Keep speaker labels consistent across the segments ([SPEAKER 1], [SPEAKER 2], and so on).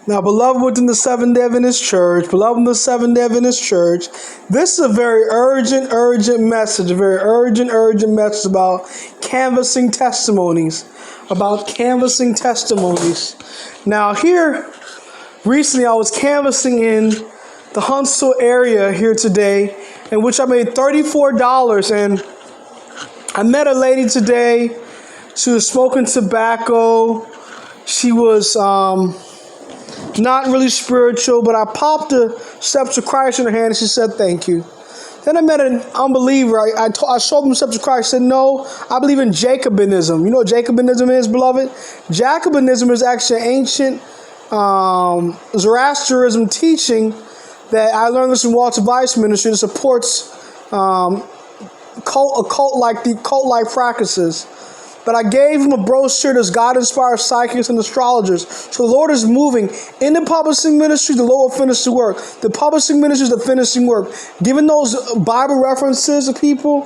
[SPEAKER 1] Now, beloved within the Seventh-day Adventist Church, beloved in the Seventh-day Adventist Church, this is a very urgent message, about canvassing testimonies, Now, here, recently I was canvassing in the Huntsville area here today, in which I made $34, and I met a lady today. She was smoking tobacco. She was not really spiritual, but I popped the steps of Christ in her hand, and she said, "Thank you." Then I met an unbeliever. I showed them the steps of Christ. I said, "No, I believe in Jacobinism." You know what Jacobinism is, beloved? Jacobinism is actually an ancient Zoroastrianism teaching that I learned this from Walter Weiss ministry that supports cult-like practices. But I gave him a brochure that's God-inspired psychics and astrologers. So the Lord is moving. In the publishing ministry, the Lord will finish the work. The publishing ministry is the finishing work. Giving those Bible references to people,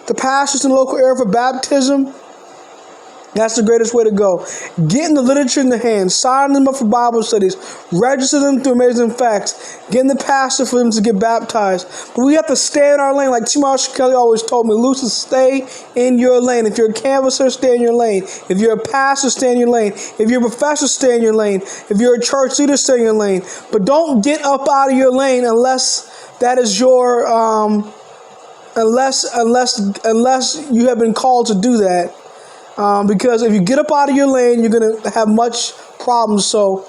[SPEAKER 1] the pastors in the local area for baptism, that's the greatest way to go. Getting the literature in the hands, signing them up for Bible studies, register them through Amazing Facts, getting the pastor for them to get baptized. But we have to stay in our lane. Like T. Marshall Kelly always told me, Lucius, stay in your lane. If you're a canvasser, stay in your lane. If you're a pastor, stay in your lane. If you're a professor, stay in your lane. If you're a church leader, stay in your lane. But don't get up out of your lane unless that is your, unless you have been called to do that. Because if you get up out of your lane, you're going to have much problems. So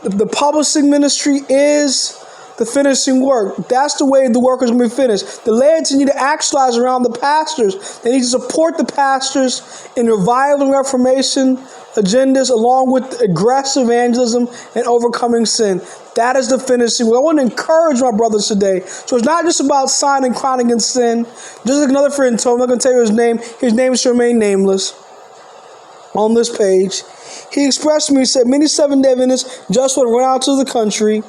[SPEAKER 1] the publishing ministry is the finishing work. That's the way the work is going to be finished. The laity need to actualize around the pastors. They need to support the pastors in revival and reformation agendas, along with aggressive evangelism and overcoming sin. That is the finishing work. I want to encourage my brothers today. So it's not just about signing and crowning in sin. Just like another friend told me, I'm not going to tell you his name. His name should remain nameless. On this page, he expressed to me, he said, many Seventh-day Adventists just want to run out to the country,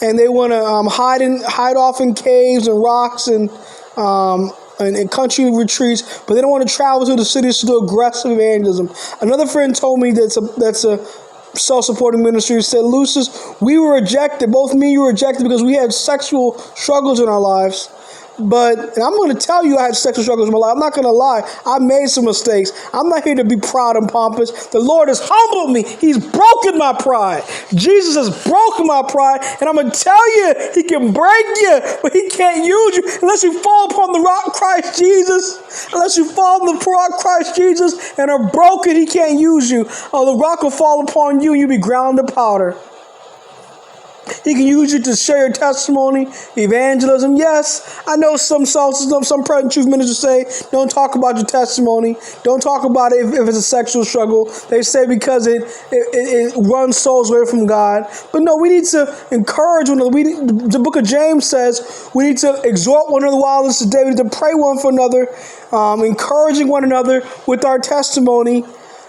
[SPEAKER 1] and they want to hide off in caves and rocks and country retreats, but they don't want to travel to the cities to do aggressive evangelism. Another friend told me that's a self-supporting ministry, said, Lucius, we were rejected. Both me and you were rejected because we had sexual struggles in our lives. And I'm going to tell you I had sexual struggles in my life. I'm not going to lie. I made some mistakes. I'm not here to be proud and pompous. The Lord has humbled me. He's broken my pride. Jesus has broken my pride. And I'm going to tell you, he can break you, but he can't use you unless you fall upon the rock Christ Jesus. Unless you fall on the rock Christ Jesus and are broken, he can't use you. Or the rock will fall upon you and you'll be ground to powder. He can use you to share your testimony, evangelism. Yes, I know some present truth ministers say, don't talk about your testimony. Don't talk about it if it's a sexual struggle. They say because it runs souls away from God. But no, we need to encourage one another. The book of James says we need to exhort one another while this is day. We need to pray one for another, encouraging one another with our testimony,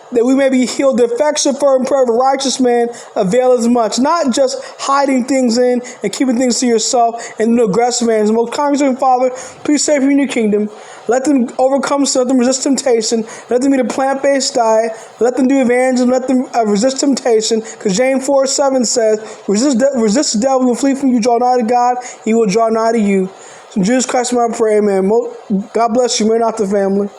[SPEAKER 1] that we may be healed. The effectual fervent prayer of a righteous man availeth much. Not just hiding things in and keeping things to yourself and aggressive man. Most congregating Father, please save them in your kingdom. Let them overcome sin. Let them resist temptation. Let them eat a plant-based diet. Let them do evangelism. Let them resist temptation. Because James 4:7 says, resist the devil, he will flee from you. Draw nigh to God, he will draw nigh to you. In Jesus Christ, my prayer, amen. God bless you. May not the family.